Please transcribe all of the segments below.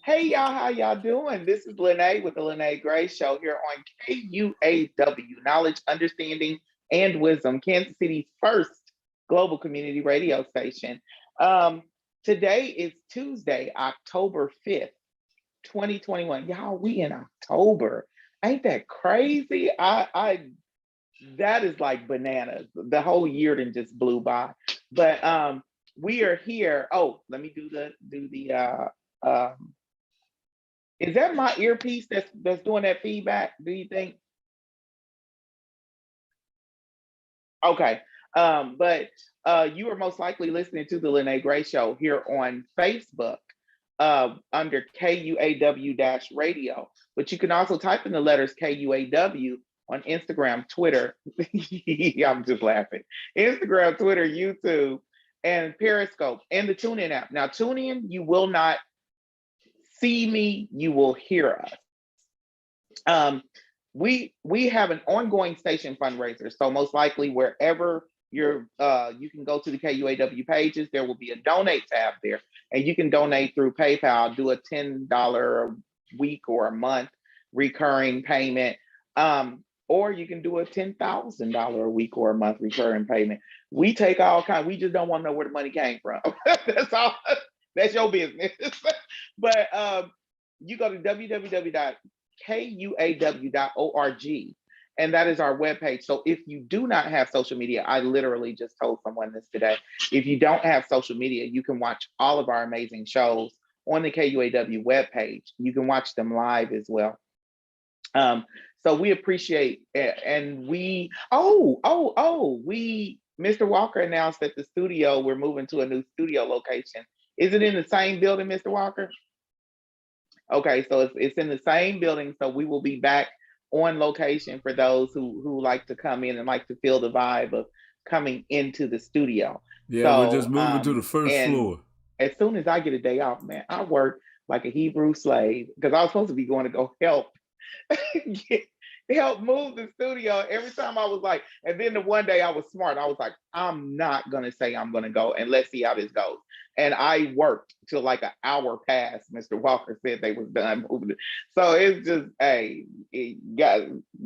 Hey y'all, how y'all doing? This is Lyne't with the Lyne't Gray Show here on KUAW, Knowledge, Understanding, and Wisdom, Kansas City's first global community radio station. Today is Tuesday, October 5th, 2021. Y'all, we in October. Ain't that crazy? That is like bananas. The whole year then just blew by. But we are here. Oh, let me do the is that my earpiece that's doing that feedback? Do you think? Okay. But you are most likely listening to the Lyne't Gray Show here on Facebook under KUAW radio. But you can also type in the letters KUAW on Instagram, Twitter. I'm just laughing. Instagram, Twitter, YouTube, and Periscope, and the TuneIn app. Now, TuneIn, you will not see me, you will hear us. We have an ongoing station fundraiser, so most likely wherever you can go to the KUAW pages. There will be a donate tab there, and you can donate through PayPal. Do a $10 a week or a month recurring payment, or you can do a $10,000 a week or a month recurring payment. We take all kinds. We just don't want to know where the money came from. That's all. That's your business. But you go to www.kuaw.org, and that is our webpage. So if you do not have social media, I literally just told someone this today. If you don't have social media, you can watch all of our amazing shows on the KUAW webpage. You can watch them live as well. So we appreciate it. And Mr. Walker announced at the studio, we're moving to a new studio location. Is it in the same building, Mr. Walker? Okay, so it's in the same building. So we will be back on location for those who like to come in and like to feel the vibe of coming into the studio. Yeah, so, we're just moving to the first floor. As soon as I get a day off, man, I work like a Hebrew slave because I was supposed to be going to go help help move the studio. Every time I was like, and then the one day I was smart. I was like, I'm not gonna say I'm gonna go, and let's see how this goes. And I worked till like an hour past. Mr. Walker said they was done moving it. So it's just,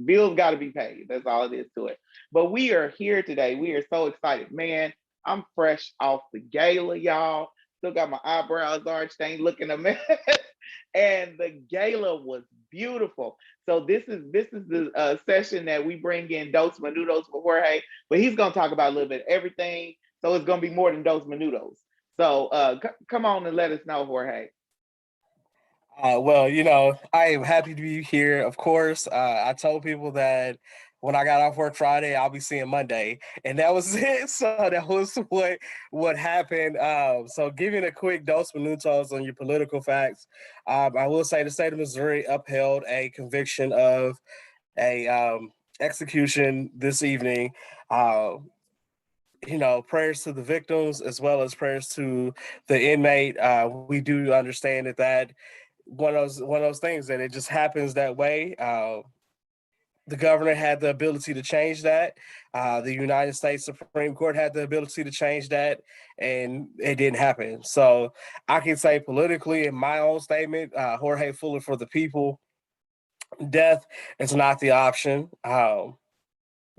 bills got to be paid. That's all it is to it. But we are here today. We are so excited, man. I'm fresh off the gala, y'all. Still got my eyebrows arched, ain't looking a mess. And the gala was beautiful. So this is the session that we bring in Dos Minutos for Jorge, but he's gonna talk about a little bit of everything. So it's gonna be more than Dos Minutos. So come on and let us know, Jorge. Well, I am happy to be here. Of course, I told people that when I got off work Friday, I'll be seeing Monday. And that was it. So that was what happened. So giving a quick dose minutos on your political facts, I will say the state of Missouri upheld a conviction of a execution this evening. Uh, prayers to the victims as well as prayers to the inmate. We do understand that one of those things that it just happens that way. The governor had the ability to change that. The United States Supreme Court had the ability to change that, and it didn't happen. So I can say politically, in my own statement, Jorge Fuller for the people, death is not the option.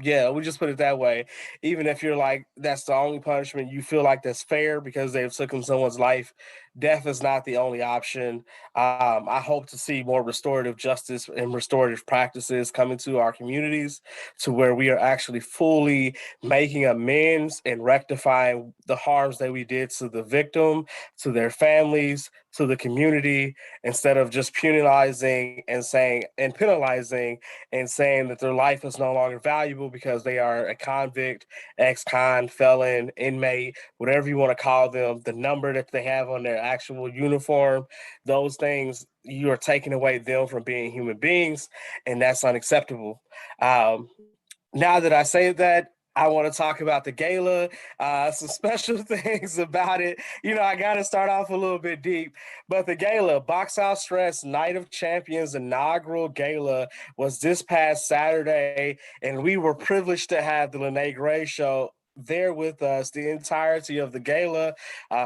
Yeah, we just put it that way. Even if you're like, that's the only punishment you feel like that's fair because they've taken someone's life, death is not the only option. I hope to see more restorative justice and restorative practices come into our communities to where we are actually fully making amends and rectifying the harms that we did to the victim, to their families, to the community, instead of just penalizing and saying that their life is no longer valuable because they are a convict, ex-con, felon, inmate, whatever you want to call them, the number that they have on their actual uniform, those things, you are taking away them from being human beings, and that's unacceptable. Now that I say that, I want to talk about the gala, some special things about it. I got to start off a little bit deep, but the gala, Box Out Stress Night of Champions inaugural gala, was this past Saturday, and we were privileged to have the Lyne't Gray Show there with us the entirety of the gala,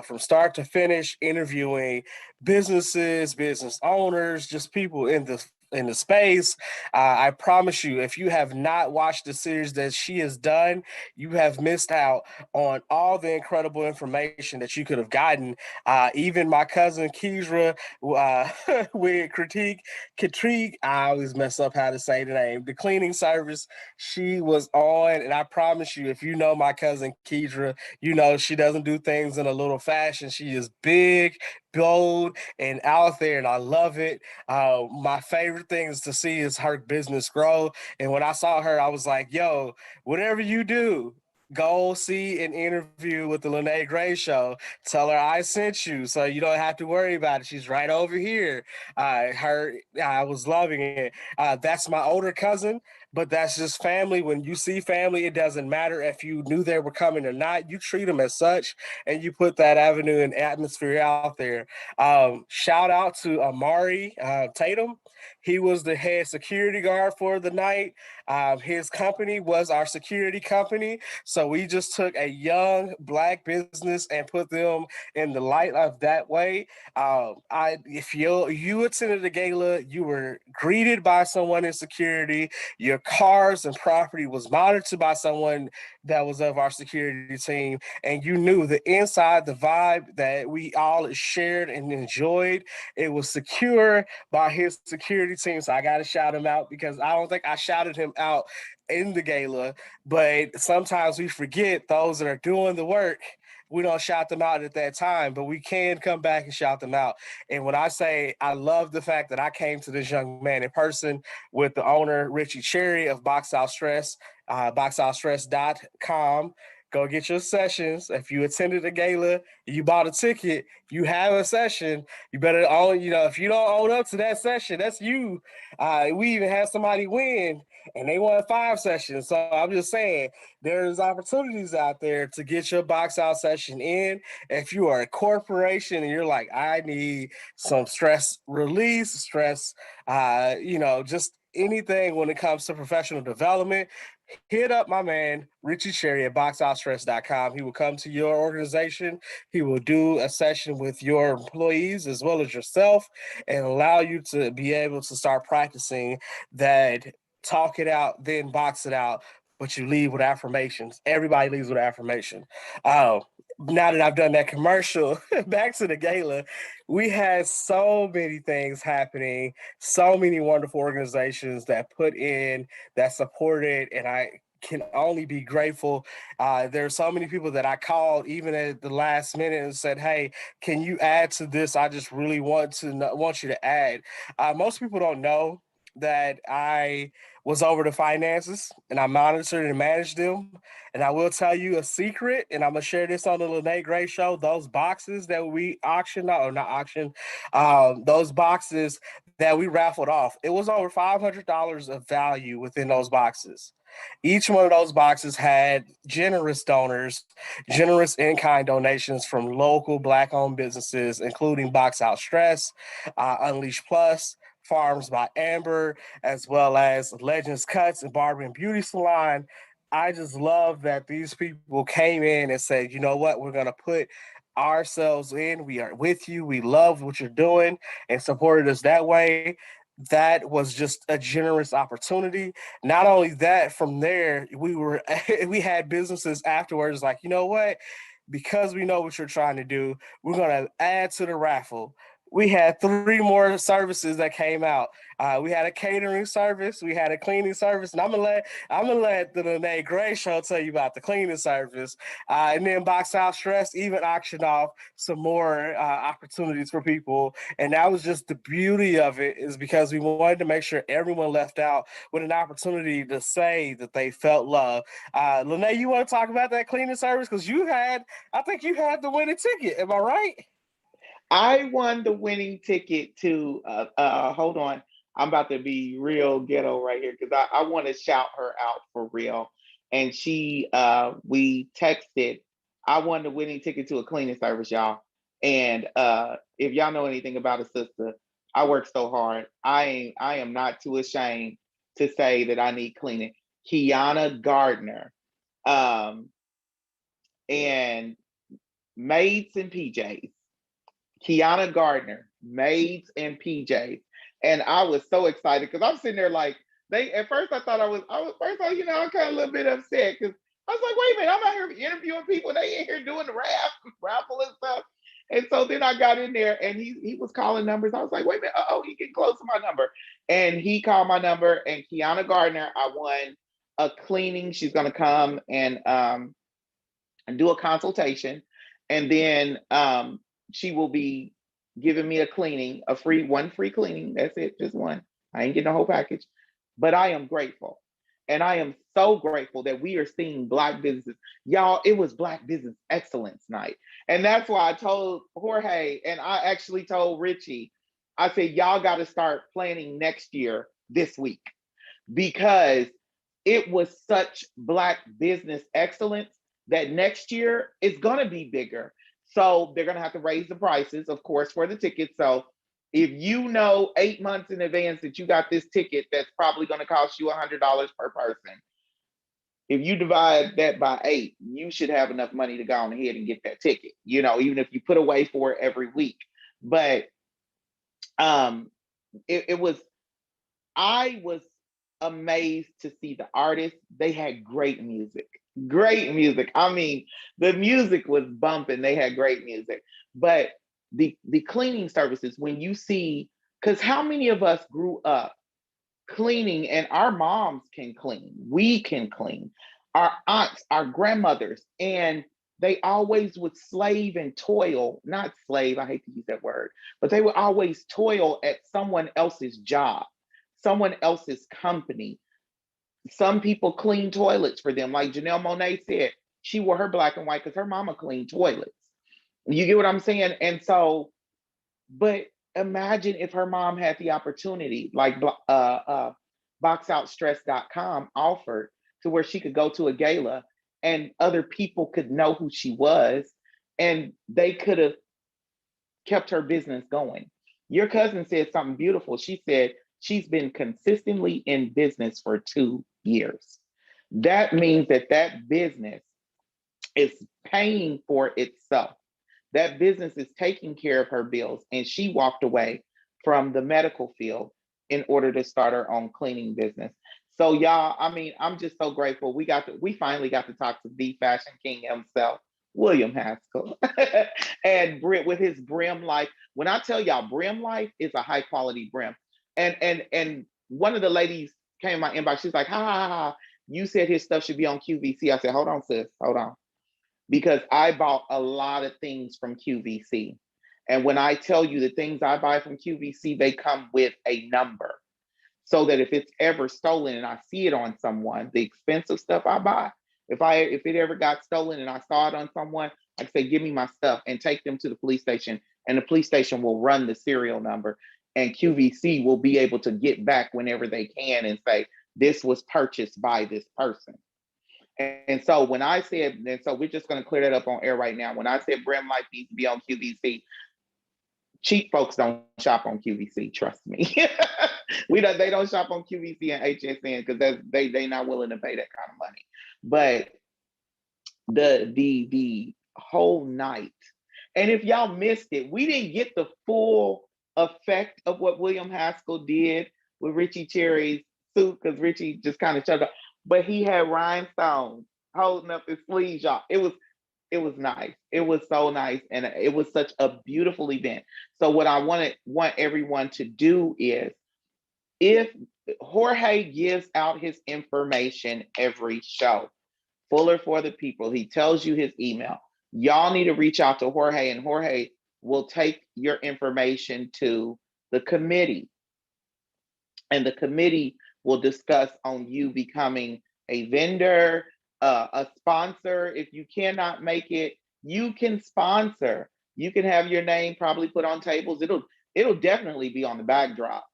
from start to finish, interviewing businesses, business owners, just people in the space. I promise you, if you have not watched the series that she has done, you have missed out on all the incredible information that you could have gotten. Even my cousin Keisra, with Katrique, I always mess up how to say the name, the cleaning service, she was on. And I promise you, if you know my cousin Keisra, she doesn't do things in a little fashion. She is big, bold, and out there, and I love it. My favorite thing is to see is her business grow. And when I saw her, I was like, yo, whatever you do, go see an interview with the Lyne't Gray Show. Tell her I sent you so you don't have to worry about it. She's right over here. I was loving it. That's my older cousin, but that's just family. When you see family, it doesn't matter if you knew they were coming or not. You treat them as such, and you put that avenue and atmosphere out there. Shout out to Amari Tatum. He was the head security guard for the night. His company was our security company. So we just took a young Black business and put them in the light of that way. If you attended the gala, you were greeted by someone in security. Your cars and property was monitored by someone that was of our security team, and you knew the inside, the vibe that we all shared and enjoyed. It was secure by his security team. So I got to shout him out because I don't think I shouted him out in the gala, but sometimes we forget those that are doing the work. We don't shout them out at that time, but we can come back and shout them out. And when I say I love the fact that I came to this young man in person with the owner, Richie Cherry of Box Out Stress, boxoutstress.com. Go get your sessions. If you attended the gala, you bought a ticket, you have a session, you better own, if you don't own up to that session, that's you. We even had somebody win and they won 5 sessions. So I'm just saying there's opportunities out there to get your box out session in. If you are a corporation and you're like, I need some stress release, just anything when it comes to professional development, hit up my man, Richie Cherry at boxoutstress.com. He will come to your organization. He will do a session with your employees as well as yourself and allow you to be able to start practicing that talk it out, then box it out, but you leave with affirmations. Everybody leaves with affirmation. Now that I've done that commercial, back to the gala, we had so many things happening, so many wonderful organizations that put in, that supported, and I can only be grateful. There are so many people that I called even at the last minute and said, "Hey, can you add to this? I just really want you to add." Most people don't know that I was over the finances and I monitored and managed them. And I will tell you a secret, and I'm gonna share this on the Lyne't Gray Show. Those boxes that we auctioned, or not auctioned, those boxes that we raffled off, it was over $500 of value within those boxes. Each one of those boxes had generous donors, generous in-kind donations from local Black-owned businesses, including Box Out Stress, Unleash Plus, Farms by Amber, as well as Legends Cuts and Barber and Beauty Salon. I just love that these people came in and said, you know what, we're going to put ourselves in. We are with you. We love what you're doing, and supported us that way. That was just a generous opportunity. Not only that, from there, we had businesses afterwards like, you know what? Because we know what you're trying to do, we're going to add to the raffle. We had 3 more services that came out. We had a catering service, we had a cleaning service, and I'm gonna let the Lyne't Gray Show tell you about the cleaning service. And then Box Out Stress even auctioned off some more opportunities for people, and that was just the beauty of it, is because we wanted to make sure everyone left out with an opportunity to say that they felt love. Lyne't, you want to talk about that cleaning service, because I think you had the winning ticket. Am I right? I won the winning ticket to, hold on, I'm about to be real ghetto right here because I want to shout her out for real. And we texted, I won the winning ticket to a cleaning service, y'all. And if y'all know anything about a sister, I work so hard. I am not too ashamed to say that I need cleaning. Kiana Gardner, um, and Maids and PJs. Kiana Gardner, Maids and PJs. And I was so excited because I'm sitting there like, at first I thought I'm kind of a little bit upset because I was like, wait a minute, I'm out here interviewing people, they in here doing the raffle and stuff. And so then I got in there and he was calling numbers. I was like, wait a minute, he getting close to my number. And he called my number, and Kiana Gardner, I won a cleaning. She's gonna come and do a consultation. And then she will be giving me a cleaning, one free cleaning. That's it, just one. I ain't getting the whole package. But I am grateful. And I am so grateful that we are seeing Black businesses. Y'all, it was Black Business Excellence Night. And that's why I told Jorge, and I actually told Richie, I said, y'all got to start planning next year this week, because it was such Black business excellence that next year it's going to be bigger. So they're going to have to raise the prices, of course, for the tickets. So if you know 8 months in advance that you got this ticket that's probably going to cost you $100 per person, if you divide that by 8, you should have enough money to go on ahead and get that ticket, even if you put away for it every week. But I was amazed to see the artists. They had great music. Great music. I mean, the music was bumping. They had great music. But the cleaning services, when you see, because how many of us grew up cleaning, and our moms can clean, we can clean, our aunts, our grandmothers, and they always would slave and toil, not slave, I hate to use that word, but they would always toil at someone else's job, someone else's company. Some people clean toilets for them. Like Janelle Monáe said, she wore her black and white because her mama cleaned toilets. You get what I'm saying? And so, but imagine if her mom had the opportunity, like boxoutstress.com offered, to where she could go to a gala and other people could know who she was, and they could have kept her business going. Your cousin said something beautiful. She said she's been consistently in business for 2 years. That means that business is paying for itself. That business is taking care of her bills, and she walked away from the medical field in order to start her own cleaning business. So y'all, I mean, I'm just so grateful. We finally got to talk to the fashion king himself, William Haskell, and with his brim life. When I tell y'all, brim life is a high quality brim. And one of the ladies came in my inbox. She's like, ha ha ha, you said his stuff should be on QVC. I said, hold on, sis, hold on. Because I bought a lot of things from QVC. And when I tell you the things I buy from QVC, they come with a number. so that if it's ever stolen and I see it on someone, the expensive stuff I buy, if it ever got stolen and I saw it on someone, I say, give me my stuff and take them to the police station, and the police station will run the serial number, and QVC will be able to get back whenever they can and say, this was purchased by this person. And so when I said, and so we're just going to clear that up on air right now. When I said Brim Life needs to be on QVC, cheap folks don't shop on QVC. Trust me. They don't shop on QVC and HSN because they not willing to pay that kind of money. But the whole night, and if y'all missed it, we didn't get the full effect of what William Haskell did with Richie Cherry's suit, because Richie just kind of shut up. But he had rhinestones holding up his sleeves, y'all. It was nice. It was so nice, and it was such a beautiful event. So what I want everyone to do is, if Jorge gives out his information every show, Fuller for the People, he tells you his email. Y'all need to reach out to Jorge, and Jorge will take your information to the committee, and the committee will discuss on you becoming a vendor, a sponsor. If you cannot make it, you can sponsor. You can have your name probably put on tables. It'll definitely be on the backdrop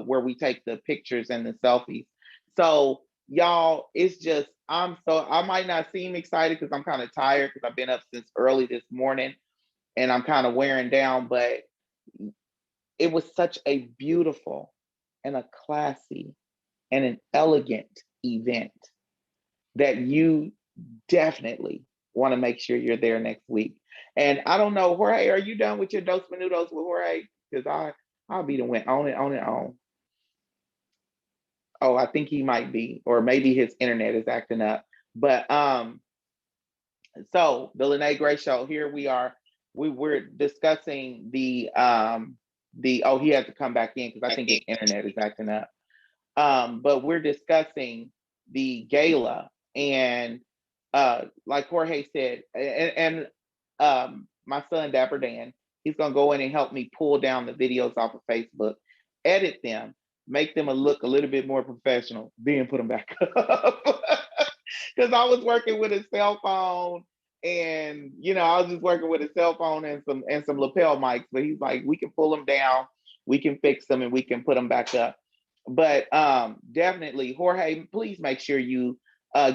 where we take the pictures and the selfies. So y'all, it's just, I might not seem excited because I'm kind of tired because I've been up since early this morning and I'm kind of wearing down, but it was such a beautiful and a classy and an elegant event that you definitely want to make sure you're there next week. And I don't know, Jorge, are you done with your Dos Minutos with Jorge? Because I'll be the went on and on and on. Oh, I think he might be, or maybe his internet is acting up. But so the Lyne't Gray Show, here we are. We're discussing the he had to come back in because I think his internet is acting up. But we're discussing the gala, and like Jorge said, and my son Dapper Dan, he's gonna go in and help me pull down the videos off of Facebook, edit them, make them look a little bit more professional, then put them back up. Because I was working with a cell phone, and I was just working with a cell phone and some lapel mics. But he's like, we can pull them down, we can fix them, and we can put them back up. But definitely, Jorge, please make sure you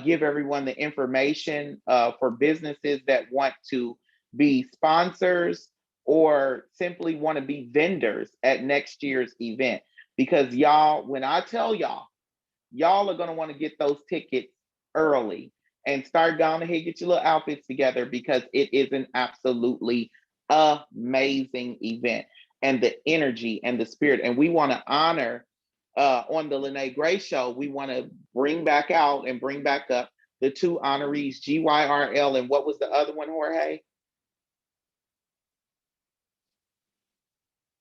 give everyone the information for businesses that want to be sponsors or simply want to be vendors at next year's event. Because y'all, when I tell y'all are going to want to get those tickets early and start down ahead, get your little outfits together, because it is an absolutely amazing event, and the energy and the spirit. And we want to honor on the Lyne't Gray Show, we want to bring back out and bring back up the two honorees, GYRL, and what was the other one, Jorge?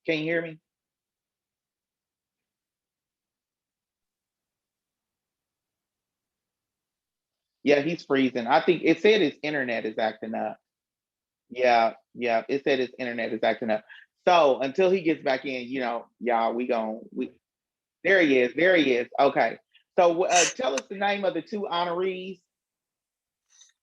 Can you hear me? Yeah, he's freezing. I think it said his internet is acting up. Yeah, it said his internet is acting up. So until he gets back in, y'all, there he is. Okay. So tell us the name of the two honorees.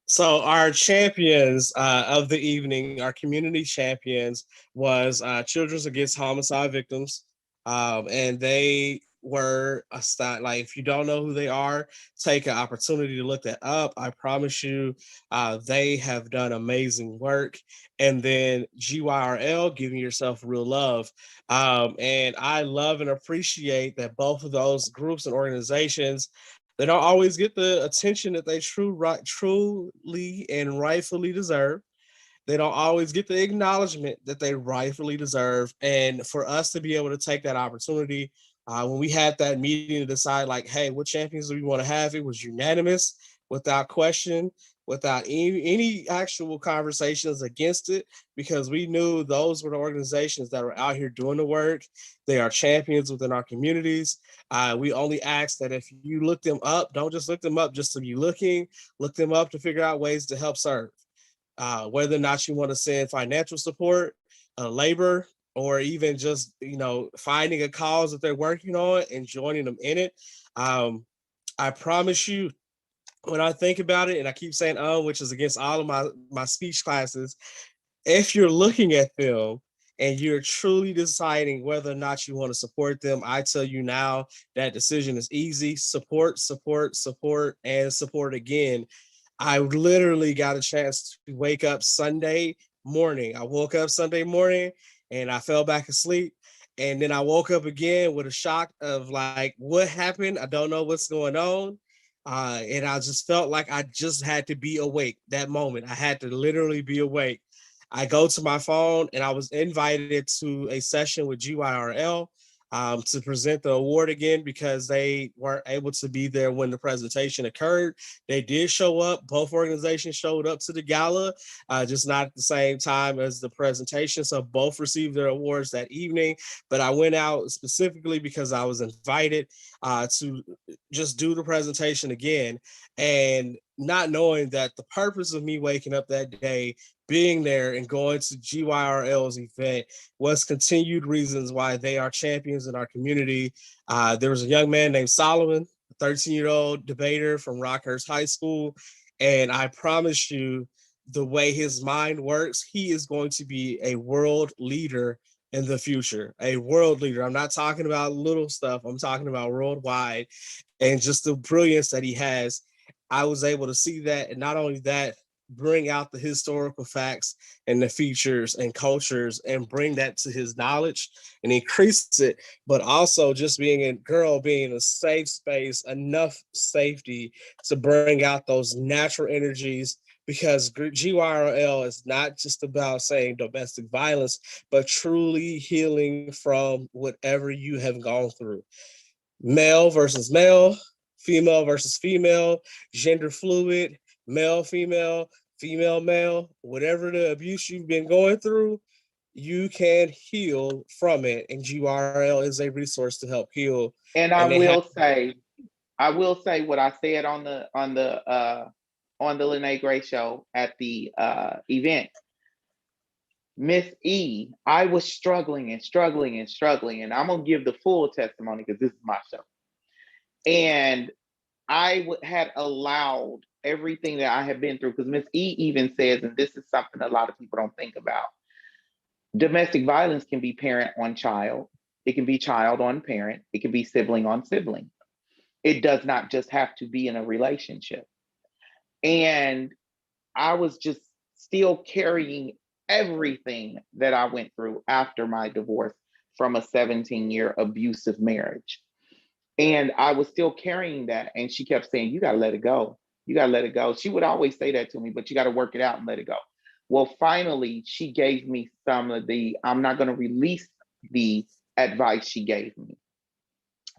So our champions of the evening, our community champions, was Children Against Homicide Victims. And they were like, if you don't know who they are, take an opportunity to look that up. I promise you, they have done amazing work. And then GYRL, giving yourself real love. And I love and appreciate that both of those groups and organizations, they don't always get the attention that they truly and rightfully deserve. They don't always get the acknowledgement that they rightfully deserve. And for us to be able to take that opportunity, when we had that meeting to decide, like, hey, what champions do we want to have? It was unanimous, without question, without any actual conversations against it, because we knew those were the organizations that were out here doing the work. They are champions within our communities. We only ask that if you look them up, don't just look them up just to be looking, look them up to figure out ways to help serve. Whether or not you want to send financial support, labor, or even just, finding a cause that they're working on and joining them in it. I promise you, when I think about it, and I keep saying which is against all of my speech classes, if you're looking at them and you're truly deciding whether or not you want to support them, I tell you now that decision is easy. Support, support, support, and support again. I literally got a chance to wake up Sunday morning. I woke up Sunday morning and I fell back asleep. And then I woke up again with a shock of like, what happened? I don't know what's going on. And I just felt like I just had to be awake that moment. I had to literally be awake. I go to my phone and I was invited to a session with GYRL to present the award again because they weren't able to be there when the presentation occurred. They did show up. Both organizations showed up to the gala, just not at the same time as the presentation. So both received their awards that evening. But I went out specifically because I was invited to just do the presentation again. And not knowing that the purpose of me waking up that day, being there and going to GYRL's event was continued reasons why they are champions in our community. There was a young man named Solomon, a 13-year-old debater from Rockhurst High School. And I promise you, the way his mind works, he is going to be a world leader in the future, a world leader. I'm not talking about little stuff. I'm talking about worldwide, and just the brilliance that he has. I was able to see that. And not only that, bring out the historical facts and the features and cultures and bring that to his knowledge and increase it, but also just being in a safe space, enough safety to bring out those natural energies, because GYRL is not just about saying domestic violence, but truly healing from whatever you have gone through. Male versus male, female versus female, gender fluid, male, female, female, male, whatever the abuse you've been going through, you can heal from it. And GYRL is a resource to help heal. And I will say what I said on the Lyne't Gray show at the event. Miss E, I was struggling and struggling and struggling, and I'm gonna give the full testimony because this is my show. And I had allowed everything that I had been through, because Miss E even says, and this is something a lot of people don't think about, domestic violence can be parent on child, it can be child on parent, it can be sibling on sibling. It does not just have to be in a relationship. And I was just still carrying everything that I went through after my divorce from a 17-year abusive marriage. And I was still carrying that. And she kept saying, you got to let it go. You got to let it go. She would always say that to me, but you got to work it out and let it go. Well, finally, she gave me some of the, I'm not going to release the advice she gave me,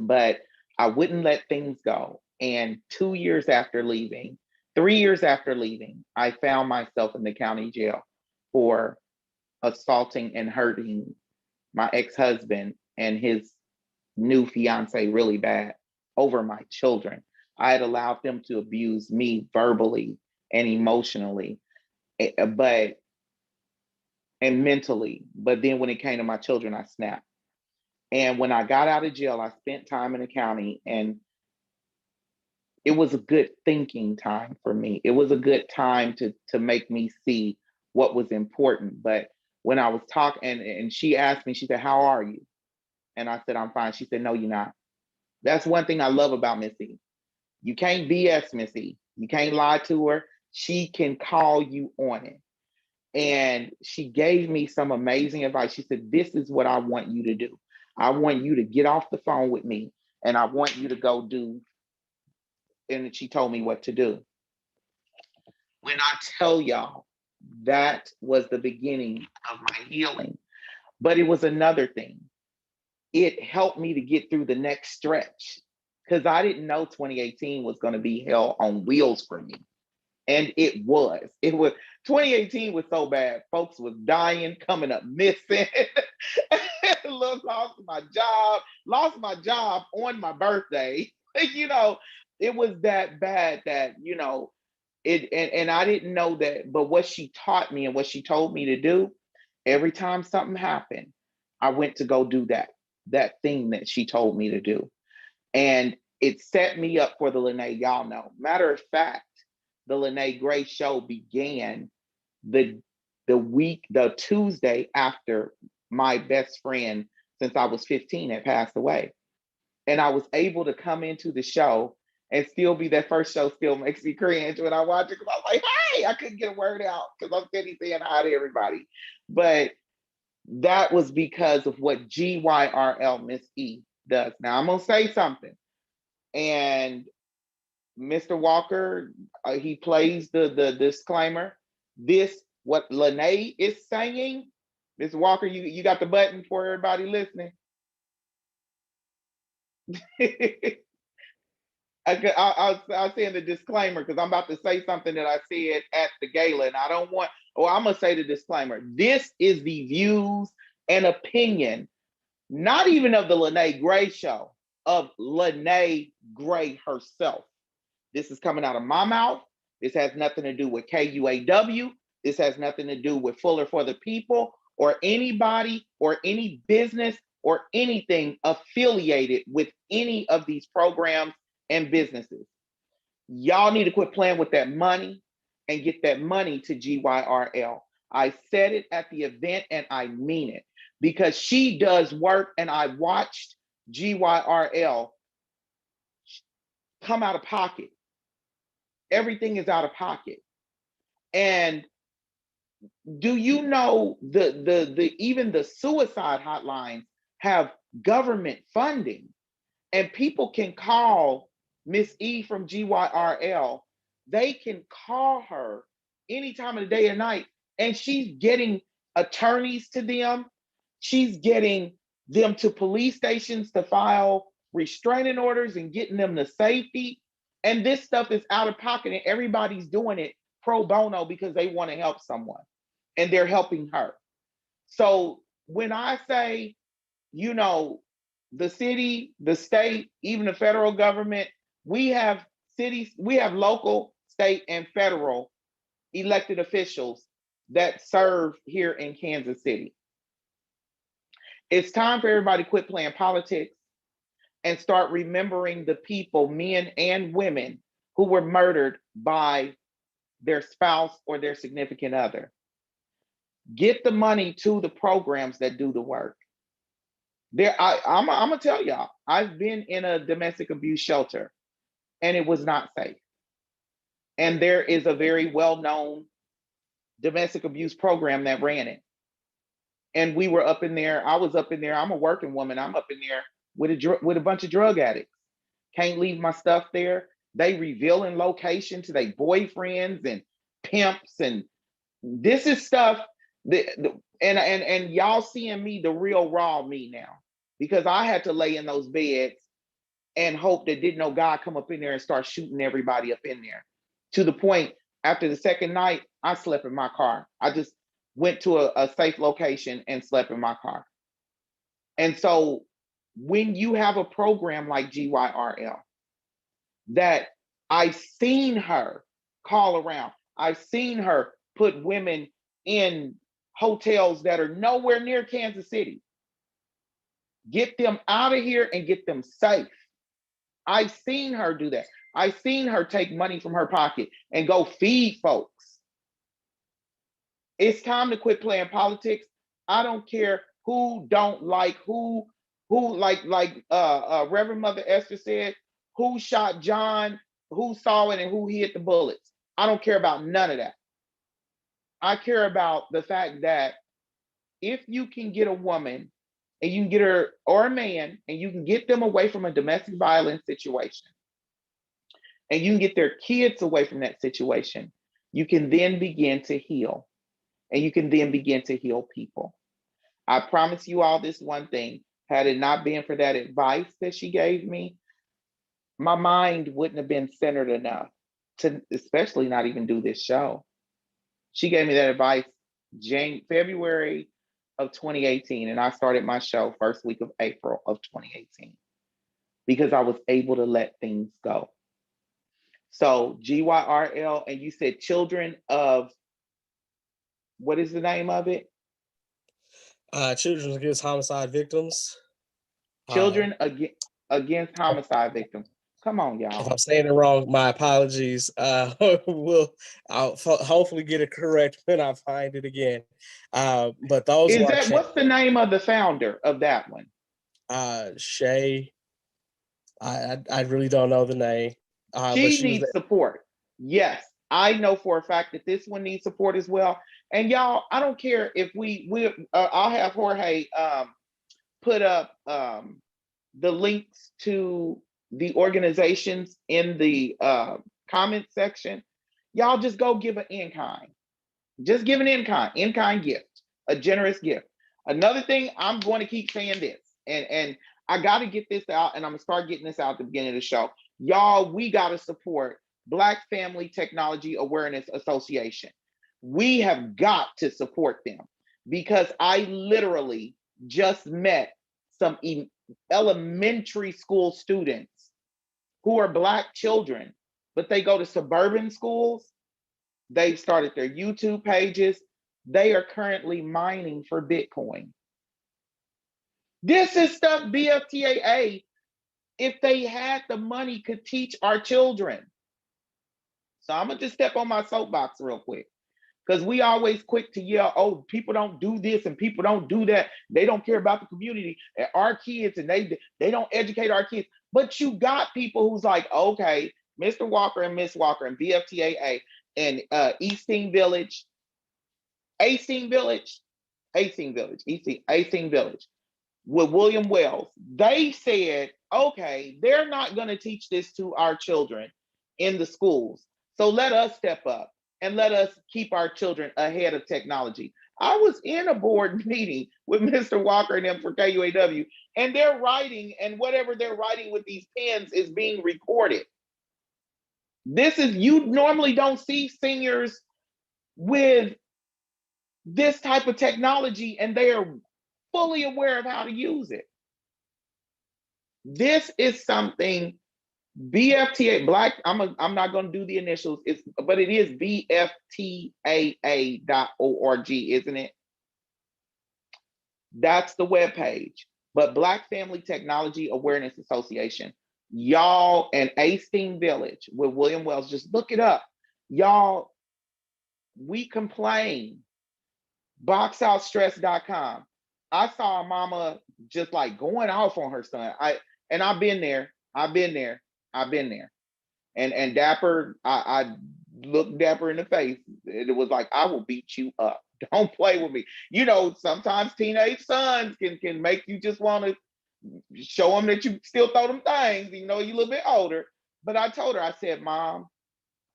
but I wouldn't let things go. And 2 years after leaving, 3 years after leaving, I found myself in the county jail for assaulting and hurting my ex-husband and his new fiance really bad over my children. I had allowed them to abuse me verbally and emotionally, and mentally. But then when it came to my children, I snapped. And when I got out of jail, I spent time in the county, and it was a good thinking time for me. It was a good time to make me see what was important. But when I was talking, and she asked me, she said, how are you? And I said, I'm fine. She said, no, you're not. That's one thing I love about Missy. You can't BS Missy. You can't lie to her. She can call you on it. And she gave me some amazing advice. She said, this is what I want you to do. I want you to get off the phone with me, and I want you to go do. And she told me what to do. When I tell y'all, that was the beginning of my healing. But it was another thing. It helped me to get through the next stretch, because I didn't know 2018 was going to be hell on wheels for me. And it was. 2018 was so bad. Folks was dying, coming up missing. Lost my job on my birthday. It was that bad that, and I didn't know that. But what she taught me and what she told me to do, every time something happened, I went to go do that thing that she told me to do. And it set me up for the Lyne't y'all know. Matter of fact, the Lyne't Gray show began the Tuesday after my best friend since I was 15 had passed away. And I was able to come into the show and still be that first show still makes me cringe when I watch it, because I was like, hey, I couldn't get a word out because I'm sitting saying hi to everybody. But that was because of what GYRL Miss E does. Now I'm gonna say something, and Mr. Walker, he plays the disclaimer. This what Lyne't is saying. Mr. Walker, you got the button for everybody listening. I'll say the disclaimer because I'm about to say something that I said at the gala, and I don't want. Oh, I'm gonna say the disclaimer. This is the views and opinion, not even of the Lyne't Gray show, of Lyne't Gray herself. This is coming out of my mouth. This has nothing to do with KUAW. This has nothing to do with Fuller for the People or anybody or any business or anything affiliated with any of these programs and businesses. Y'all need to quit playing with that money and get that money to GYRL. I said it at the event and I mean it, because she does work, and I watched GYRL come out of pocket. Everything is out of pocket. And do you know the even the suicide hotlines have government funding, and people can call Miss E from GYRL. They can call her any time of the day or night, and she's getting attorneys to them. She's getting them to police stations to file restraining orders and getting them to safety. And this stuff is out of pocket, and everybody's doing it pro bono because they want to help someone, and they're helping her. So when I say, you know, the city, the state, even the federal government, we have cities, we have local, state, and federal elected officials that serve here in Kansas City. It's time for everybody to quit playing politics and start remembering the people, men and women, who were murdered by their spouse or their significant other. Get the money to the programs that do the work. I'm gonna tell y'all, I've been in a domestic abuse shelter, and it was not safe. And there is a very well-known domestic abuse program that ran it. And we were up in there. I was up in there. I'm a working woman. I'm up in there with a bunch of drug addicts. Can't leave my stuff there. They revealing location to their boyfriends and pimps, and this is stuff that and y'all seeing me, the real raw me now, because I had to lay in those beds and hope that didn't no guy come up in there and start shooting everybody up in there. To the point, after the second night, I slept in my car. I just went to a safe location and slept in my car. And so when you have a program like GYRL, that I've seen her call around, I've seen her put women in hotels that are nowhere near Kansas City, get them out of here and get them safe. I've seen her do that. I've seen her take money from her pocket and go feed folks. It's time to quit playing politics. I don't care who don't like who like Reverend Mother Esther said, who shot John, who saw it, and who hit the bullets. I don't care about none of that. I care about the fact that if you can get a woman and you can get her, or a man, and you can get them away from a domestic violence situation, and you can get their kids away from that situation, you can then begin to heal. And you can then begin to heal people. I promise you all this one thing. Had it not been for that advice that she gave me, my mind wouldn't have been centered enough to especially not even do this show. She gave me that advice February of 2018, and I started my show first week of April of 2018 because I was able to let things go. So GYRL, and you said Children of, what is the name of it? Children against homicide victims. Children against homicide victims. Come on, If y'all. I'm saying it wrong, my apologies. I'll hopefully get it correct when I find it again. But those Is are that what's the name of the founder of that one? Shay. I really don't know the name. But She needs support. Yes, I know for a fact that this one needs support as well. And y'all, I don't care if I'll have Jorge put up the links to the organizations in the comment section. Y'all just go give an in-kind. Just give an in-kind gift, a generous gift. Another thing, I'm going to keep saying this, and I got to get this out, and I'm gonna start getting this out at the beginning of the show. Y'all, we got to support Black Family Technology Awareness Association. We have got to support them because I literally just met some elementary school students who are Black children, but they go to suburban schools. They've started their YouTube pages. They are currently mining for Bitcoin. This is stuff BFTAA, if they had the money, could teach our children. So I'm gonna just step on my soapbox real quick, because we always quick to yell, oh, people don't do this and people don't do that. They don't care about the community and our kids, and they don't educate our kids. But you got people who's like, okay, Mr. Walker and Miss Walker and BFTAA and Easting Village, Village with William Wells. They said, okay, they're not going to teach this to our children in the schools. So let us step up and let us keep our children ahead of technology. I was in a board meeting with Mr. Walker and them for KUAW, and they're writing, and whatever they're writing with these pens is being recorded. You normally don't see seniors with this type of technology, and they are fully aware of how to use it. This is something BFTA Black. I'm not going to do the initials, but it is BFTAA.org, isn't it? That's the webpage. But Black Family Technology Awareness Association, y'all, and Easting Village with William Wells, just look it up. Y'all, we complain. Boxoutstress.com. I saw a mama just like going off on her son. I've been there. And Dapper, I looked Dapper in the face. It was like, I will beat you up. Don't play with me. You know, sometimes teenage sons can make you just want to show them that you still throw them things, you know, you're a little bit older. But I told her, I said, Mom,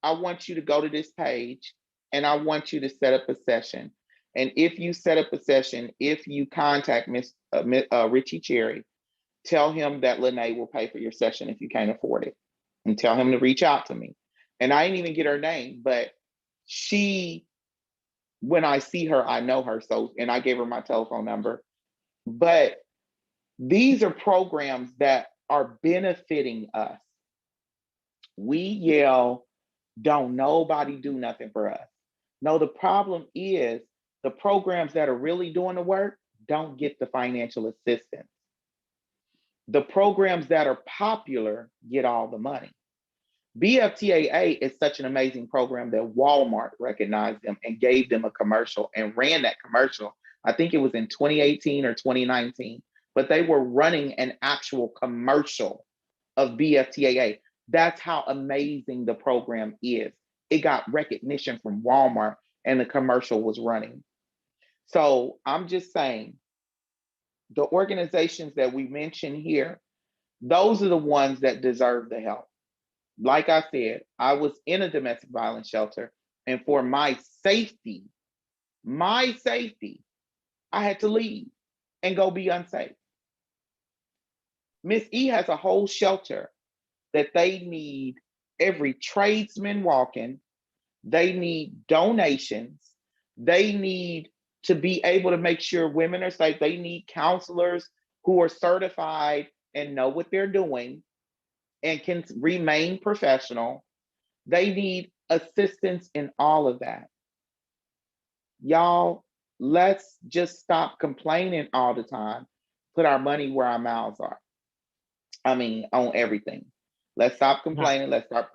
I want you to go to this page and I want you to set up a session. And if you set up a session, if you contact Richie Cherry, tell him that Lyne't will pay for your session if you can't afford it, and tell him to reach out to me. And I didn't even get her name, but when I see her, I know her. So, and I gave her my telephone number. But these are programs that are benefiting us. We yell, don't nobody do nothing for us. No, the problem is the programs that are really doing the work don't get the financial assistance. The programs that are popular get all the money. BFTAA is such an amazing program that Walmart recognized them and gave them a commercial and ran that commercial. I think it was in 2018 or 2019, but they were running an actual commercial of BFTAA. That's how amazing the program is. It got recognition from Walmart and the commercial was running. So I'm just saying, the organizations that we mentioned here, those are the ones that deserve the help. Like I said, I was in a domestic violence shelter, and for my safety, I had to leave and go be unsafe. Miss E has a whole shelter that they need every tradesman walking. They need donations. They need to be able to make sure women are safe. They need counselors who are certified and know what they're doing and can remain professional. They need assistance in all of that. Y'all, let's just stop complaining all the time. Put our money where our mouths are. I mean, on everything. Let's stop complaining. Let's start.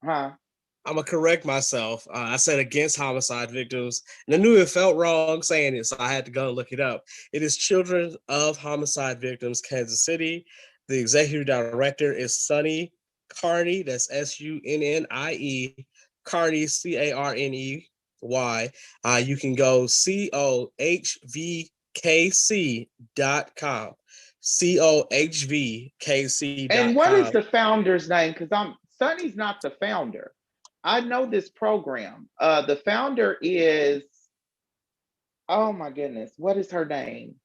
Huh? I'm gonna correct myself. I said against homicide victims, and I knew it felt wrong saying it, so I had to go and look it up. It is Children of Homicide Victims, Kansas City. The executive director is Sunny Carney. That's SUNNIE. Carney, CARNEY. You can go COHVKC.com. COHVKC.com. And what is the founder's name? Because Sunny's not the founder. I know this program. The founder is, oh my goodness, what is her name?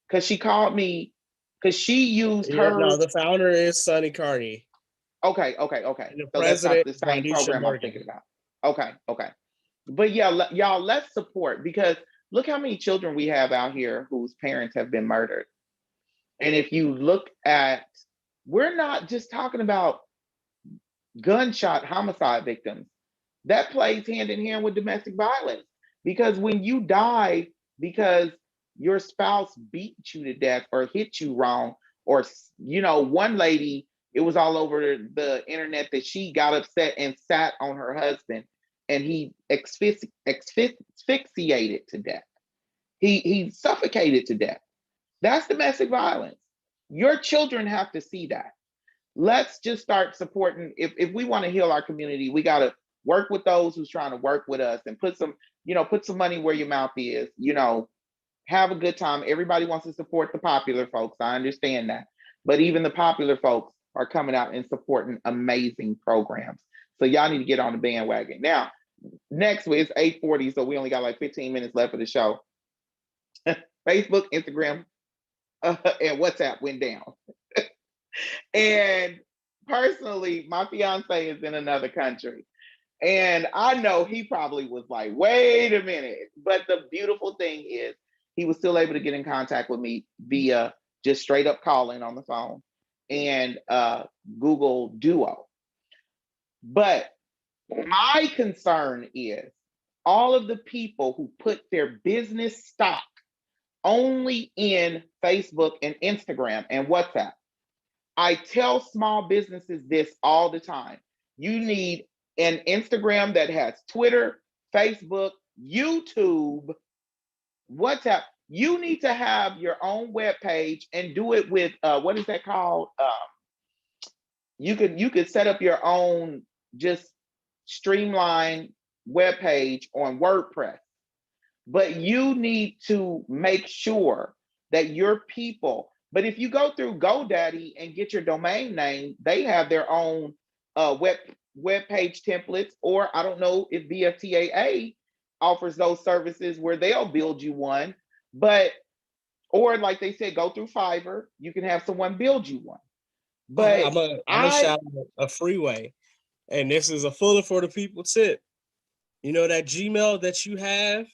Because she called me, because she used her. No, the founder is Sunny Carney. Okay. And the So that's not the same program I'm thinking about. Okay. But yeah, y'all, let's support, because look how many children we have out here whose parents have been murdered. And if you look at, we're not just talking about gunshot homicide victims. That plays hand in hand with domestic violence. Because when you die because your spouse beat you to death or hit you wrong, or, one lady, it was all over the internet that she got upset and sat on her husband and he asphyxiated to death. He suffocated to death. That's domestic violence. Your children have to see that. Let's just start supporting. If we want to heal our community, we got to work with those who's trying to work with us, and put some money where your mouth is. Have a good time. Everybody wants to support the popular folks. I understand that. But even the popular folks are coming out and supporting amazing programs. So y'all need to get on the bandwagon. Now, next week, it's 8:40, so we only got like 15 minutes left of the show. Facebook, Instagram, and WhatsApp went down. And personally, my fiance is in another country. And I know he probably was like, wait a minute. But the beautiful thing is he was still able to get in contact with me via just straight up calling on the phone and Google Duo. But my concern is all of the people who put their business stock only in Facebook and Instagram and WhatsApp. I tell small businesses this all the time. You need an Instagram that has Twitter, Facebook, YouTube, WhatsApp. You need to have your own web page and do it with what is that called? You could set up your own just streamlined web page on WordPress. But you need to make sure that your people. But if you go through GoDaddy and get your domain name, they have their own web page templates, or I don't know if VFTAA offers those services where they'll build you one. Or like they said, go through Fiverr. You can have someone build you one. But I'm a shout out a freeway, and this is a fuller for the people tip. That Gmail that you have,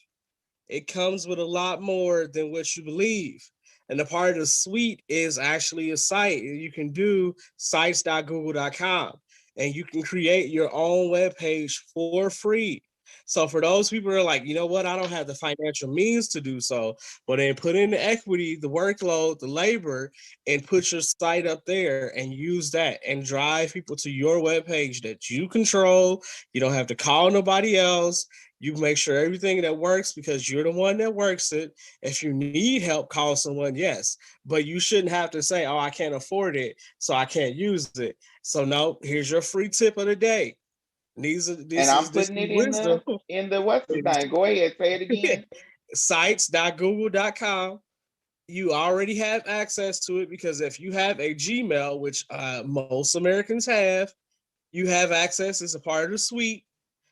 it comes with a lot more than what you believe. And the part of the suite is actually a site. You can do sites.google.com, and you can create your own web page for free. So for those people who are like, you know what, I don't have the financial means to do so, but then put in the equity, the workload, the labor, and put your site up there and use that and drive people to your web page that you control. You don't have to call nobody else. You make sure everything that works because you're the one that works it. If you need help, call someone, yes. But you shouldn't have to say, oh, I can't afford it, so I can't use it. So no, here's your free tip of the day. I'm putting it in the what's the thing? Go ahead, say it again. Sites.google.com. You already have access to it because if you have a Gmail, which most Americans have, you have access as a part of the suite.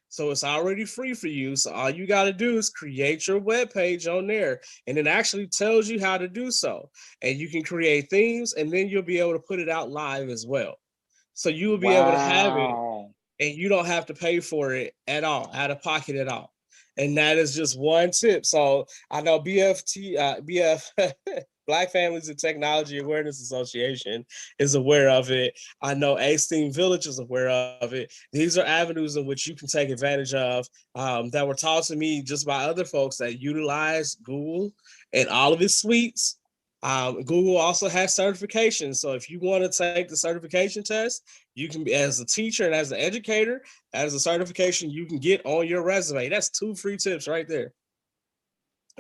So it's already free for you. So all you got to do is create your web page on there, and it actually tells you how to do so. And you can create themes, and then you'll be able to put it out live as well. So you will be able to have it, and you don't have to pay for it at all, out of pocket at all. And that is just one tip. So I know BF Black Families and Technology Awareness Association is aware of it. I know A-Steam Village is aware of it. These are avenues in which you can take advantage of that were taught to me just by other folks that utilize Google and all of its suites. Google also has certifications. So if you want to take the certification test, you can, as a teacher and as an educator, as a certification you can get on your resume. That's 2 free tips right there.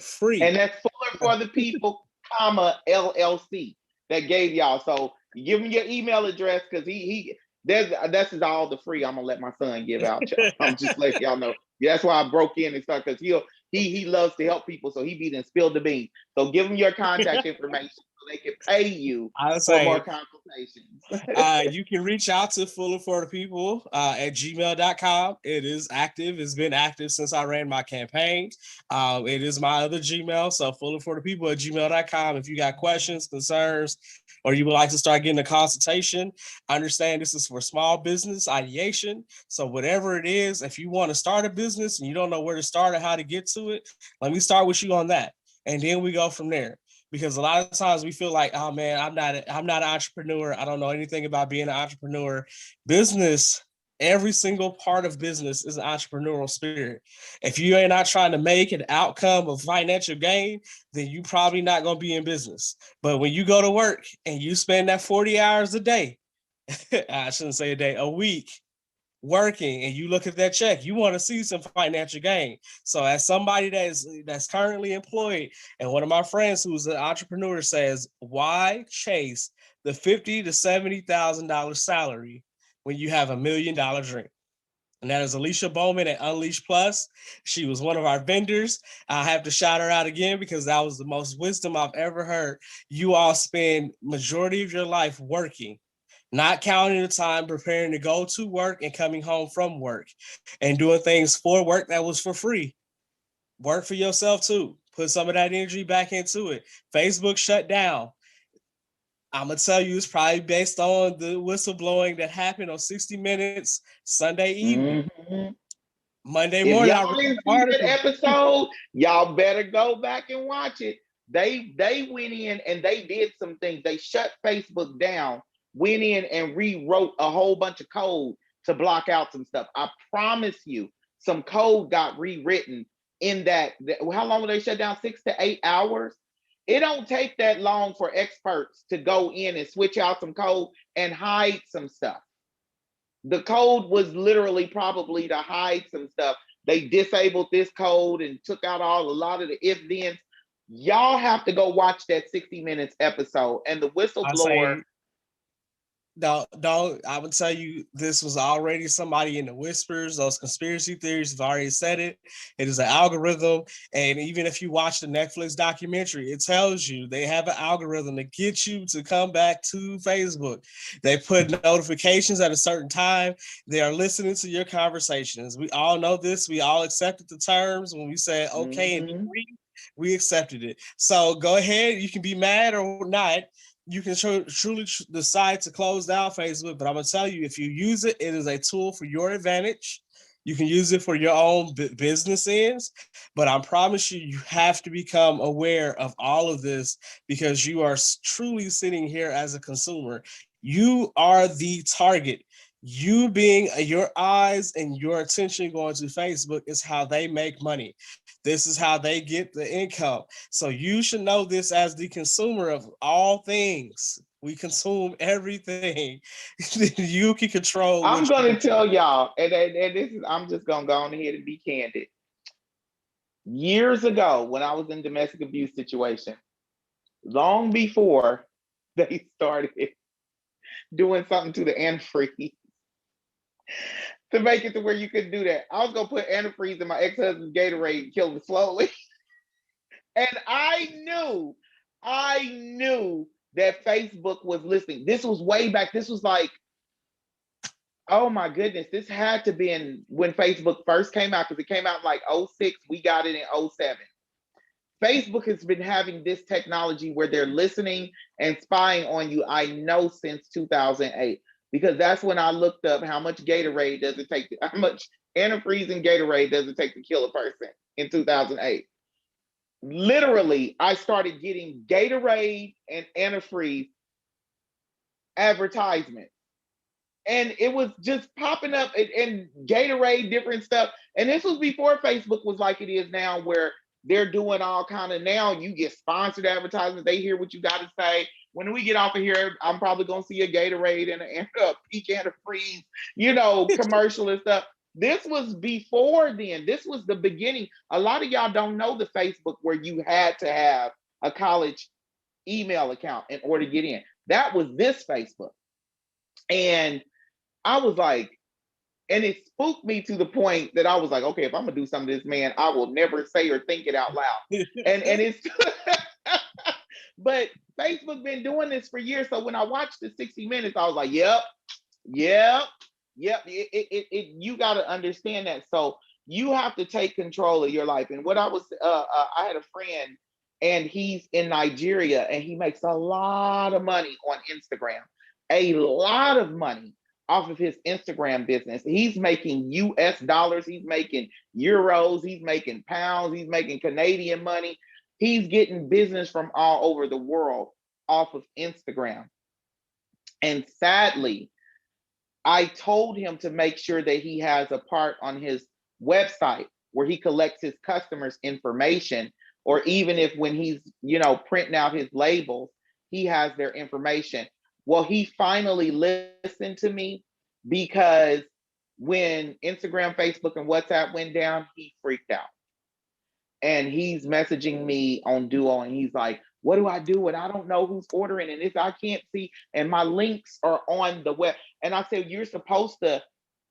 Free. And that's Fuller for the People, comma LLC that gave y'all. So give him your email address because this is all the free I'm gonna let my son give out. I'm just letting y'all know. That's why I broke in and stuff, because he loves to help people, so he be done spilled the beans. So give him your contact information so they can pay you for more consultations. You can reach out to Fuller for the People at gmail.com. It is active. It's been active since I ran my campaign. It is my other Gmail, so Fuller for the People at gmail.com. If you got questions, concerns, or you would like to start getting a consultation, I understand this is for small business ideation. So whatever it is, if you want to start a business and you don't know where to start or how to get to it, let me start with you on that. And then we go from there. Because a lot of times we feel like, oh man, I'm not an entrepreneur. I don't know anything about being an entrepreneur. Business, every single part of business is an entrepreneurial spirit. If you ain't not trying to make an outcome of financial gain, then you probably not going to be in business. But when you go to work and you spend that 40 hours a day, I shouldn't say a day, a week, working, and you look at that check, you want to see some financial gain. So as somebody that's currently employed, and one of my friends who's an entrepreneur says, why chase the $50,000 to $70,000 salary when you have $1 million dream? And that is Alicia Bowman at Unleash Plus. She was one of our vendors. I have to shout her out again because that was the most wisdom I've ever heard. You all spend majority of your life working, not counting the time preparing to go to work and coming home from work and doing things for work that was for free. Work for yourself too. Put some of that energy back into it. Facebook shut down. I'm going to tell you, it's probably based on the whistleblowing that happened on 60 Minutes Sunday evening. Mm-hmm. Monday morning, if y'all didn't see that episode, y'all better go back and watch it. They went in and they did some things. They shut Facebook down, went in and rewrote a whole bunch of code to block out some stuff. I promise you, some code got rewritten in that. How long were they shut down? 6 to 8 hours. It don't take that long for experts to go in and switch out some code and hide some stuff. The code was literally probably to hide some stuff. They disabled this code and took out a lot of the if-thens. Y'all have to go watch that 60 Minutes episode. And the whistleblower. I would tell you, this was already somebody in the whispers. Those conspiracy theories have already said it. It is an algorithm. And even if you watch the Netflix documentary, it tells you they have an algorithm to get you to come back to Facebook. They put notifications at a certain time. They are listening to your conversations. We all know this. We all accepted the terms when we said, okay, and we accepted it. So go ahead. You can be mad or not. You can truly decide to close down Facebook, but I'm going to tell you, if you use it, it is a tool for your advantage. You can use it for your own business ends, but I promise you, you have to become aware of all of this because you are truly sitting here as a consumer. You are the target. You being your eyes and your attention going to Facebook is how they make money. This is how they get the income. So you should know this as the consumer of all things. We consume everything. You can control. I'm going to tell y'all, and this is, I'm just going to go on ahead and be candid. Years ago, when I was in domestic abuse situation, long before they started doing something to the antifreeze to make it to where you could do that, I was going to put antifreeze in my ex-husband's Gatorade and kill him slowly. And I knew that Facebook was listening. This was way back. This was like, oh my goodness, this had to be when Facebook first came out, because it came out in like 06. We got it in 07. Facebook has been having this technology where they're listening and spying on you, I know, since 2008. Because that's when I looked up how much Gatorade does it take, how much antifreeze and Gatorade does it take to kill a person in 2008. literally, I started getting Gatorade and antifreeze advertisements. And it was just popping up and Gatorade, different stuff. And this was before Facebook was like it is now, where they're doing all kind of, now you get sponsored advertisements. They hear what you got to say. When we get off of here, I'm probably going to see a Gatorade and a peak antifreeze, commercial and stuff. This was before then. This was the beginning. A lot of y'all don't know the Facebook where you had to have a college email account in order to get in. That was this Facebook. And I was like, and it spooked me to the point that I was like, okay, if I'm gonna do something to this man, I will never say or think it out loud. and it's but Facebook been doing this for years. So when I watched the 60 Minutes, I was like, yep. You got to understand that. So you have to take control of your life. And what I had a friend, and he's in Nigeria, and he makes a lot of money on Instagram, a lot of money off of his Instagram business. He's making US dollars, he's making euros, he's making pounds, he's making Canadian money. He's getting business from all over the world off of Instagram. And sadly, I told him to make sure that he has a part on his website where he collects his customers' information, or even if when he's, printing out his labels, he has their information. Well, he finally listened to me, because when Instagram, Facebook, and WhatsApp went down, he freaked out. And he's messaging me on Duo, and he's like, what do I do? And I don't know who's ordering, and I can't see, and my links are on the web. And I said, you're supposed to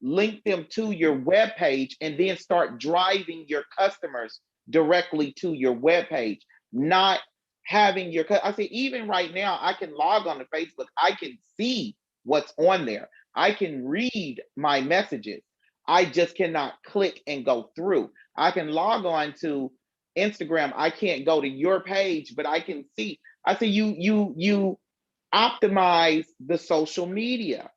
link them to your web page and then start driving your customers directly to your web page, not having I said, even right now, I can log on to Facebook. I can see what's on there. I can read my messages. I just cannot click and go through. I can log on to Instagram. I can't go to your page, but I can see. I say, you optimize the social media.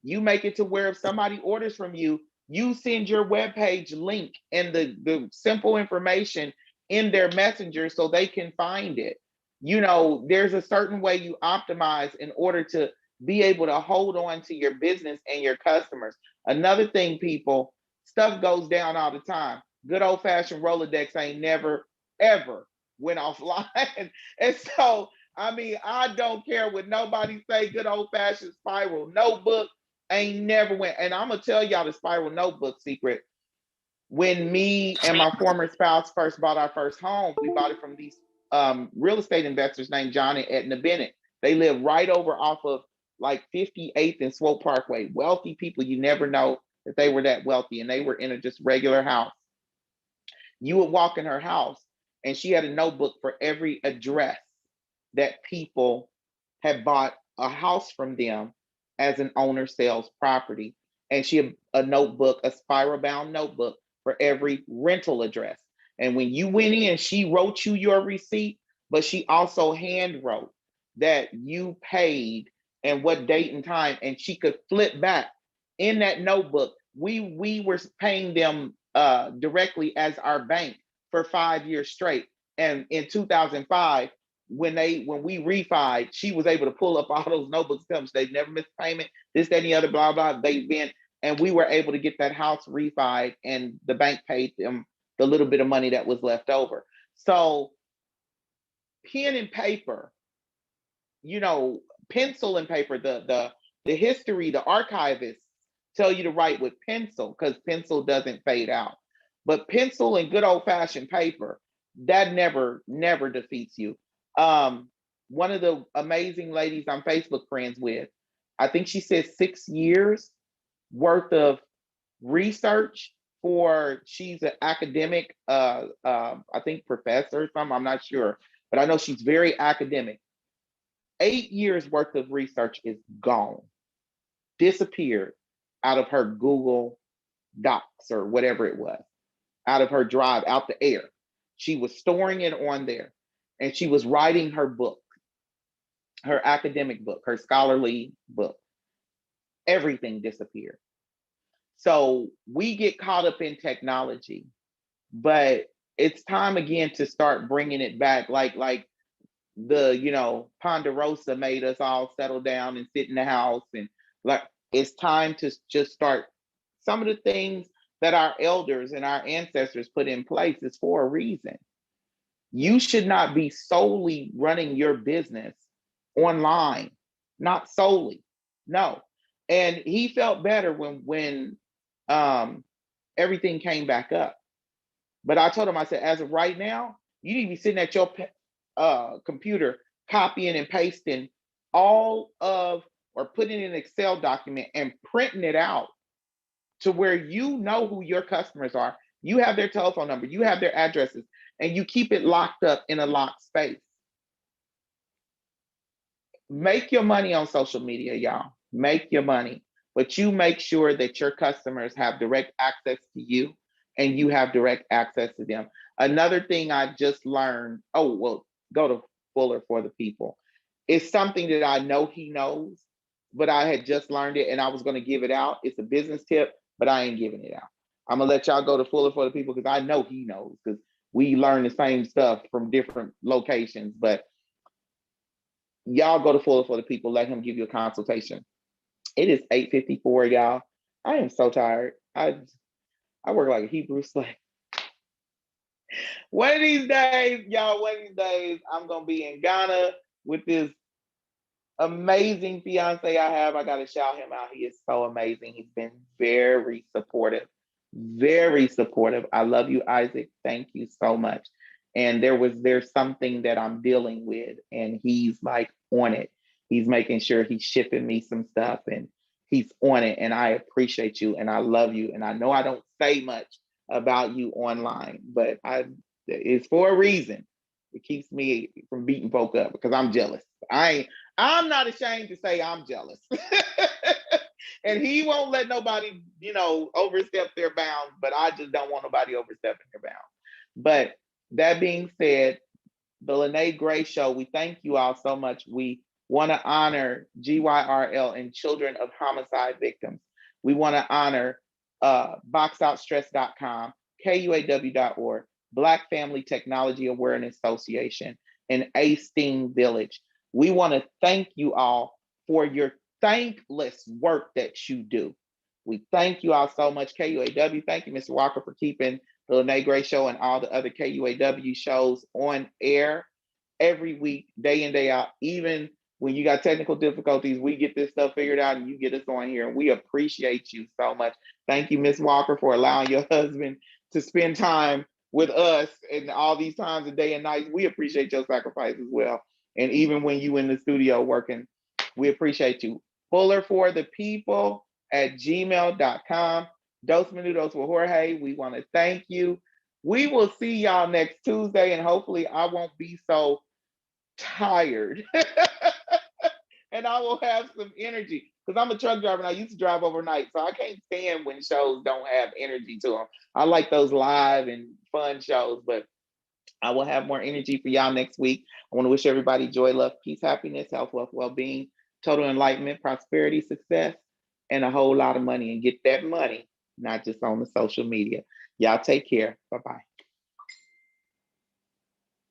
You make it to where if somebody orders from you, you send your webpage link and the simple information in their messenger so they can find it. There's a certain way you optimize in order to be able to hold on to your business and your customers. Another thing, people, stuff goes down all the time. Good old fashioned Rolodex ain't never, ever went offline. And so, I don't care what nobody say, good old fashioned spiral notebook ain't never went. And I'm going to tell y'all the spiral notebook secret. When me and my former spouse first bought our first home, we bought it from these real estate investors named John and Edna Bennett. They live right over off of like 58th and Swope Parkway. Wealthy people, you never know that they were that wealthy, and they were in a just regular house. You would walk in her house, and she had a notebook for every address that people had bought a house from them as an owner sales property. And she had a notebook, a spiral bound notebook for every rental address. And when you went in, she wrote you your receipt, but she also hand wrote that you paid and what date and time, and she could flip back in that notebook. We were paying them directly as our bank for 5 years straight. And in 2005, when we refied, she was able to pull up all those notebooks, tell them they've never missed payment, this, that, and the other, blah, blah, they've been, and we were able to get that house refied, and the bank paid them the little bit of money that was left over. So pen and paper, pencil and paper, the history, the archivists tell you to write with pencil because pencil doesn't fade out. But pencil and good old fashioned paper, that never defeats you. One of the amazing ladies I'm Facebook friends with, I think she said 6 years worth of research she's an academic, I think professor or something, I'm not sure, but I know she's very academic. 8 years worth of research is gone, disappeared out of her Google Docs or whatever it was, out of her drive, out the air. She was storing it on there, and she was writing her book, her academic book, her scholarly book. Everything disappeared. So we get caught up in technology, but it's time again to start bringing it back. Like the, Ponderosa made us all settle down and sit in the house. And like, it's time to just start some of the things that our elders and our ancestors put in place is for a reason. You should not be solely running your business online, not solely. No. And he felt better when everything came back up. But I told him, I said, as of right now, you need to be sitting at your computer copying and pasting all of, or putting in an Excel document and printing it out to where you know who your customers are. You have their telephone number, you have their addresses, and you keep it locked up in a locked space. Make your money on social media, y'all. Make your money, but you make sure that your customers have direct access to you and you have direct access to them. Another thing I just learned, oh, well, go to Fuller for the People. It's something that I know he knows, but I had just learned it and I was going to give it out. It's a business tip, but I ain't giving it out. I'm going to let y'all go to Fuller for the People because I know he knows, because we learn the same stuff from different locations. But y'all go to Fuller for the People. Let him give you a consultation. It is 8:54, y'all. I am so tired. I work like a Hebrew slave. One of these days, y'all, one of these days, I'm going to be in Ghana with this amazing fiance I have. I got to shout him out. He is so amazing. He's been very supportive, very supportive. I love you, Isaac. Thank you so much. And there's something that I'm dealing with, and he's like on it. He's making sure he's shipping me some stuff, and he's on it. And I appreciate you, and I love you. And I know I don't say much about you online, but it's for a reason. It keeps me from beating folk up because I'm jealous. I'm not ashamed to say I'm jealous. And he won't let nobody, overstep their bounds, but I just don't want nobody overstepping their bounds. But that being said, the Lyne't Gray Show, we thank you all so much. We want to honor GYRL and children of homicide victims. We want to honor boxoutstress.com, KUAW.org, Black Family Technology Awareness Association, and A-Steam Village. We want to thank you all for your thankless work that you do. We thank you all so much, KUAW. Thank you, Mr. Walker, for keeping the Lyne't Gray Show and all the other KUAW shows on air every week, day in, day out. Even when you got technical difficulties, we get this stuff figured out and you get us on here. And we appreciate you so much. Thank you, Ms. Walker, for allowing your husband to spend time with us and all these times of day and night. We appreciate your sacrifice as well. And even when you in the studio working, we appreciate you. Fuller for the People at gmail.com. Dos Minutos with Jorge. We want to thank you. We will see y'all next Tuesday, and hopefully I won't be so tired. And I will have some energy, because I'm a truck driver and I used to drive overnight, so I can't stand when shows don't have energy to them. I like those live and fun shows, but I will have more energy for y'all next week. I want to wish everybody joy, love, peace, happiness, health, wealth, well-being, total enlightenment, prosperity, success, and a whole lot of money. And get that money, not just on the social media. Y'all take care. Bye-bye.